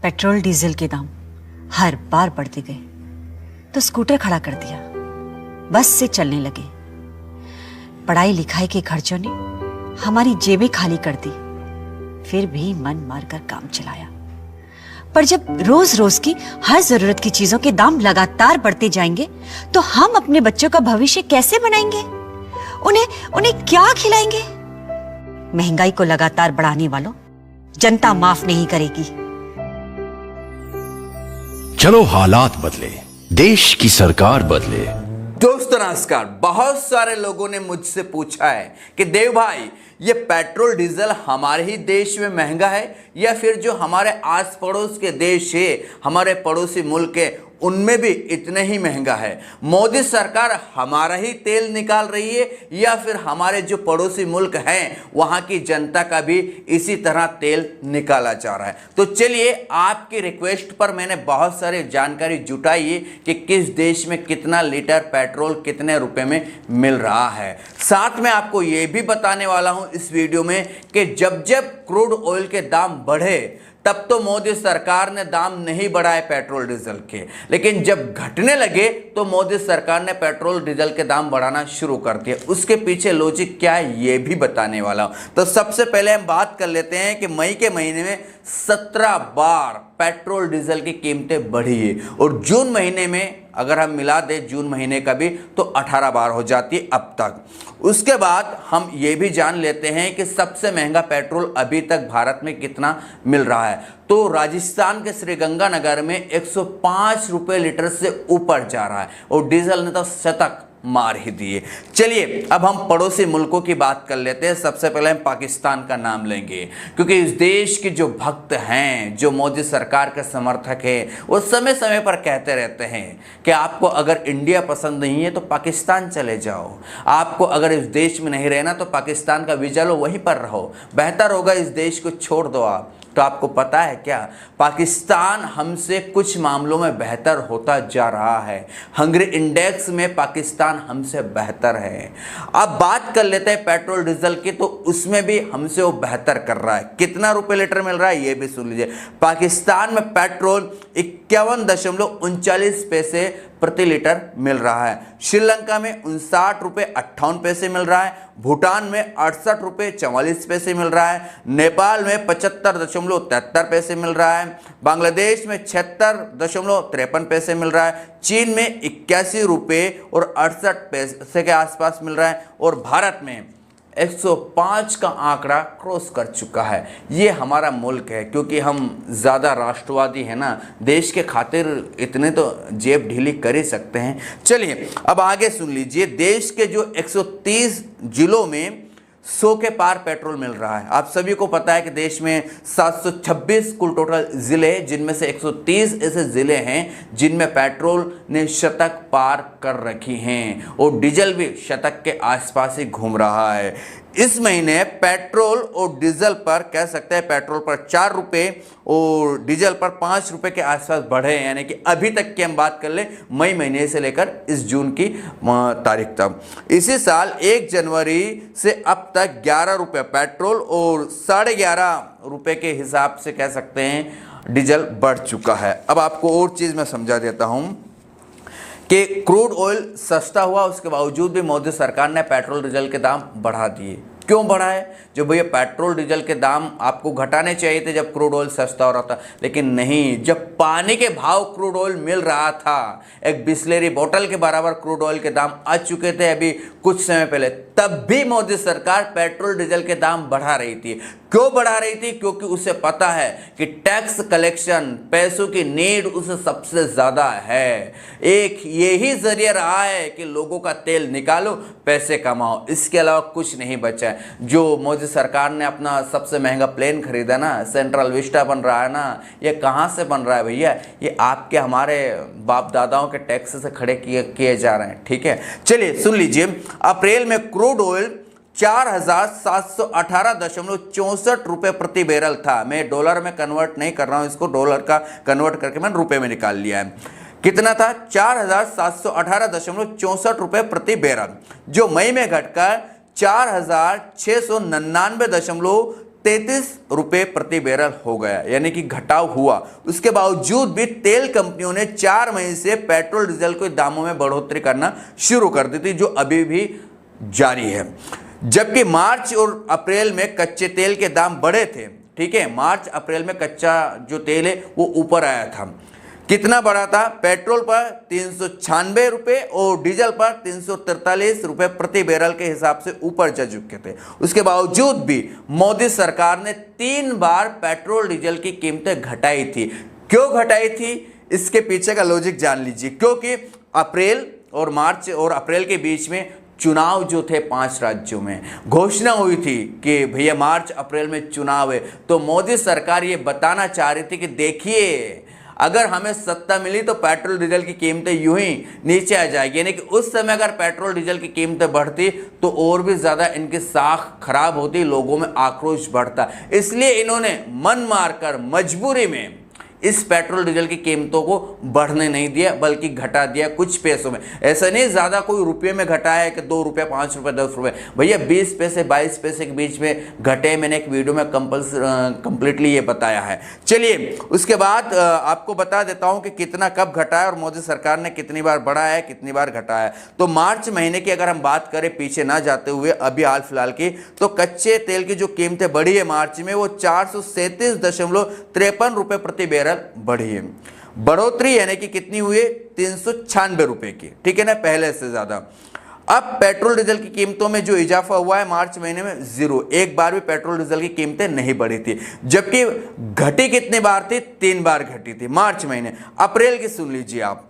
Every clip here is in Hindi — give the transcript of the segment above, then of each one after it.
पेट्रोल डीजल के दाम हर बार बढ़ते गए तो स्कूटर खड़ा कर दिया, बस से चलने लगे। पढ़ाई लिखाई के खर्चों ने हमारी जेबें खाली कर दी, फिर भी मन मारकर काम चलाया। पर जब रोज रोज की हर जरूरत की चीजों के दाम लगातार बढ़ते जाएंगे तो हम अपने बच्चों का भविष्य कैसे बनाएंगे? उन्हें क्या खिलाएंगे? महंगाई को लगातार बढ़ाने वालों, जनता माफ नहीं करेगी। चलो हालात बदले, देश की सरकार बदले। दोस्तों नमस्कार। बहुत सारे लोगों ने मुझसे पूछा है कि देव भाई, ये पेट्रोल डीजल हमारे ही देश में महंगा है या फिर जो हमारे आस पड़ोस के देश है, हमारे पड़ोसी मुल्क है, उनमें भी इतने ही महंगा है? मोदी सरकार हमारा ही तेल निकाल रही है या फिर हमारे जो पड़ोसी मुल्क हैं वहां की जनता का भी इसी तरह तेल निकाला जा रहा है? तो चलिए, आपकी रिक्वेस्ट पर मैंने बहुत सारी जानकारी जुटाई है कि किस देश में कितना लीटर पेट्रोल कितने रुपए में मिल रहा है। साथ में आपको यह भी बताने वाला हूं इस वीडियो में कि जब जब क्रूड ऑयल के दाम बढ़े तब तो मोदी सरकार ने दाम नहीं बढ़ाए पेट्रोल डीजल के, लेकिन जब घटने लगे तो मोदी सरकार ने पेट्रोल डीजल के दाम बढ़ाना शुरू कर दिया। उसके पीछे लॉजिक क्या है ये भी बताने वाला हूं। तो सबसे पहले हम बात कर लेते हैं कि मई के महीने में 17 बार पेट्रोल डीजल की कीमतें बढ़ी है और जून महीने में अगर हम मिला दें जून महीने का भी तो 18 बार हो जाती है अब तक। उसके बाद हम ये भी जान लेते हैं कि सबसे महंगा पेट्रोल अभी तक भारत में कितना मिल रहा है। तो राजस्थान के श्रीगंगानगर में 105 रुपए लीटर से ऊपर जा रहा है और डीजल ने तो शतक मार ही दिए। चलिए, अब हम पड़ोसी मुल्कों की बात कर लेते हैं। सबसे पहले हम पाकिस्तान का नाम लेंगे क्योंकि इस देश के जो भक्त हैं, जो मोदी सरकार के समर्थक हैं, वो समय समय पर कहते रहते हैं कि आपको अगर इंडिया पसंद नहीं है तो पाकिस्तान चले जाओ, आपको अगर इस देश में नहीं रहना तो पाकिस्तान का वीजा लो, वहीं पर रहो, बेहतर होगा इस देश को छोड़ दो आप। तो आपको पता है क्या, पाकिस्तान हमसे कुछ मामलों में बेहतर होता जा रहा है। हंगरी इंडेक्स में पाकिस्तान हमसे बेहतर है। अब बात कर लेते हैं पेट्रोल डीजल की, तो उसमें भी हमसे वो बेहतर कर रहा है। कितना रुपए लीटर मिल रहा है ये भी सुन लीजिए। पाकिस्तान में पेट्रोल 51.39 पैसे प्रति लीटर मिल रहा है। श्रीलंका में 59.58 मिल रहा है। भूटान में 68.44 मिल रहा है। नेपाल में 75.73 पैसे मिल रहा है। बांग्लादेश में 76.53 पैसे मिल रहा है। चीन में 81 रुपये और 68 पैसे के आसपास मिल रहा है और भारत में 105 का आंकड़ा क्रॉस कर चुका है। ये हमारा मुल्क है क्योंकि हम ज़्यादा राष्ट्रवादी हैं ना, देश के खातिर इतने तो जेब ढीली कर ही सकते हैं। चलिए, अब आगे सुन लीजिए। देश के जो 130 जिलों में 100 के पार पेट्रोल मिल रहा है। आप सभी को पता है कि देश में 726 कुल टोटल जिले हैं, जिनमें से 130 ऐसे जिले हैं जिनमें पेट्रोल ने शतक पार कर रखी हैं और डीजल भी शतक के आसपास ही घूम रहा है। इस महीने पेट्रोल और डीजल पर कह सकते हैं, पेट्रोल पर 4 रुपये और डीजल पर 5 रुपये के आसपास बढ़े हैं। यानी कि अभी तक की हम बात कर ले मई महीने से लेकर इस जून की तारीख तक। इसी साल 1 जनवरी से अब तक 11 रुपये पेट्रोल और 11.5 रुपये के हिसाब से कह सकते हैं डीजल बढ़ चुका है। अब आपको और चीज़ मैं समझा देता हूँ कि क्रूड ऑयल सस्ता हुआ, उसके बावजूद भी मोदी सरकार ने पेट्रोल डीजल के दाम बढ़ा दिए। क्यों बढ़ा है? जो भैया पेट्रोल डीजल के दाम आपको घटाने चाहिए थे जब क्रूड ऑयल सस्ता हो रहा था, लेकिन नहीं। जब पानी के भाव क्रूड ऑयल मिल रहा था, एक बिस्लेरी बोतल के बराबर क्रूड ऑयल के दाम आ चुके थे अभी कुछ समय पहले, तब भी मोदी सरकार पेट्रोल डीजल के दाम बढ़ा रही थी। क्यों बढ़ा रही थी? क्योंकि उसे पता है कि टैक्स कलेक्शन, पैसों की नीड उसे सबसे ज्यादा है। एक यही जरिया रहा है कि लोगों का तेल निकालो, पैसे कमाओ, इसके अलावा कुछ नहीं बचा है। जो मोदी सरकार ने अपना सबसे महंगा प्लेन खरीदा ना, सेंट्रल विस्टा बन रहा है ना, ये कहाँ से बन रहा है भैया? ये आपके हमारे बाप दादाओं के टैक्स से खड़े किए जा रहे हैं। ठीक है, चलिए सुन लीजिए। अप्रैल में क्रूड ऑयल 4718.64 रुपये प्रति बैरल था। मैं डॉलर में कन्वर्ट नहीं कर रहा हूं, इसको डॉलर का कन्वर्ट करके मैंने रुपए में निकाल लिया है। कितना था? 4718.64 रुपये प्रति बैरल, जो मई में घटकर 4699 33 रुपए प्रति बैरल हो गया, यानी कि घटाव हुआ। उसके बावजूद भी तेल कंपनियों ने 4 मई से पेट्रोल डीजल के दामों में बढ़ोतरी करना शुरू कर दी थी, जो अभी भी जारी है। जबकि मार्च और अप्रैल में कच्चे तेल के दाम बढ़े थे। ठीक है, मार्च अप्रैल में कच्चा जो तेल है वो ऊपर आया था। कितना बढ़ा था? पेट्रोल पर 396 रुपए और डीजल पर 343 रुपए प्रति बैरल के हिसाब से ऊपर जा चुके थे। उसके बावजूद भी मोदी सरकार ने 3 बार पेट्रोल डीजल की कीमतें घटाई थी। क्यों घटाई थी? इसके पीछे का लॉजिक जान लीजिए। क्योंकि अप्रैल और मार्च और अप्रैल के बीच में चुनाव जो थे 5 राज्यों में घोषणा हुई थी कि भैया मार्च अप्रैल में चुनाव है, तो मोदी सरकार ये बताना चाह रही थी कि देखिए अगर हमें सत्ता मिली तो पेट्रोल डीजल की कीमतें यूं ही नीचे आ जाएगी, यानी कि उस समय अगर पेट्रोल डीजल की कीमतें बढ़ती तो और भी ज़्यादा इनकी साख खराब होती, लोगों में आक्रोश बढ़ता। इसलिए इन्होंने मन मारकर मजबूरी में इस पेट्रोल डीजल की कीमतों को बढ़ने नहीं दिया, बल्कि घटा दिया कुछ पैसों में। ऐसा नहीं ज़्यादा कोई रुपये में घटा है कि 2 रुपये, 5 रुपये, 10 रुपये, भैया 20 पैसे 22 पैसे के बीच में घटे। मैंने एक वीडियो में कंप्लीटली ये बताया है। चलिए उसके बाद आपको बता देता हूँ कि कितना कब घटा है और मोदी सरकार ने कितनी बार बढ़ाया है, कितनी बार घटाया है। तो मार्च महीने की अगर हम बात करें, पीछे ना जाते हुए अभी हाल फिलहाल की, तो कच्चे तेल की जो कीमतें बढ़ी है मार्च में वो 437.53 रुपये प्रति बैरल बढ़ी है। बढ़ोतरी यानी कि कितनी हुई? 396 रुपए की। ठीक है ना, पहले से ज्यादा। अब पेट्रोल डीजल की कीमतों में जो इजाफा हुआ है मार्च महीने में 0, एक बार भी पेट्रोल डीजल की कीमतें नहीं बढ़ी थी। जबकि घटी कितनी बार थी? 3 बार घटी थी मार्च महीने। अप्रैल की सुन लीजिए आप।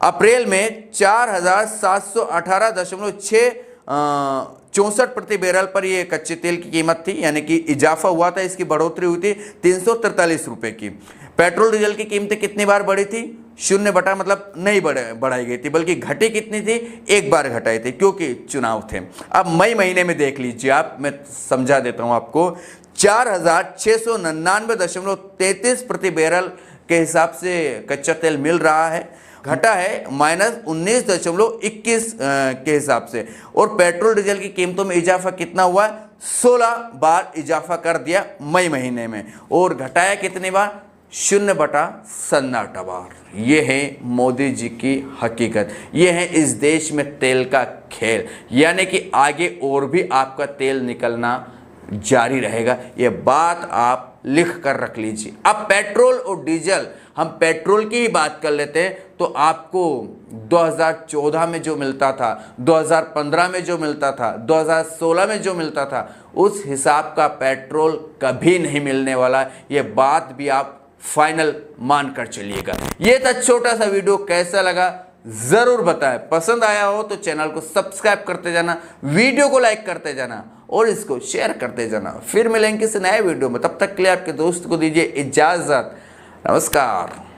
अप्रैल में 4718.64 प्रति बैरल पर ये कच्चे तेल की कीमत थी, यानी कि इजाफा हुआ था, इसकी बढ़ोतरी हुई थी 343 रुपए की। पेट्रोल डीजल की कीमतें कितनी बार बढ़ी थी? 0 बटा मतलब नहीं बढ़ाई गई थी, बल्कि घटी कितनी थी? एक बार घटाई थी, क्योंकि चुनाव थे। अब मई महीने में देख लीजिए आप, मैं समझा देता हूं आपको। 4699.33 प्रति बैरल के हिसाब से कच्चा तेल मिल रहा है, घटा है -19.21 के हिसाब से। और पेट्रोल डीजल की कीमतों में इजाफा कितना हुआ? 16 बार इजाफा कर दिया मई महीने में। और घटाया कितनी बार? 0 बटा 57 बार। ये है मोदी जी की हकीकत, ये है इस देश में तेल का खेल, यानी कि आगे और भी आपका तेल निकलना जारी रहेगा। ये बात आप लिख कर रख लीजिए। अब पेट्रोल और डीजल, हम पेट्रोल की ही बात कर लेते हैं, तो आपको 2014 में जो मिलता था, 2015 में जो मिलता था, 2016 में जो मिलता था, उस हिसाब का पेट्रोल कभी नहीं मिलने वाला। ये बात भी आप फाइनल मान कर चलिएगा। ये था छोटा सा वीडियो, कैसा लगा जरूर बताएं। पसंद आया हो तो चैनल को सब्सक्राइब करते जाना, वीडियो को लाइक करते जाना और इसको शेयर करते जाना। फिर मिलेंगे किसी नए वीडियो में, तब तक के लिए आपके दोस्त को दीजिए इजाजत। नमस्कार।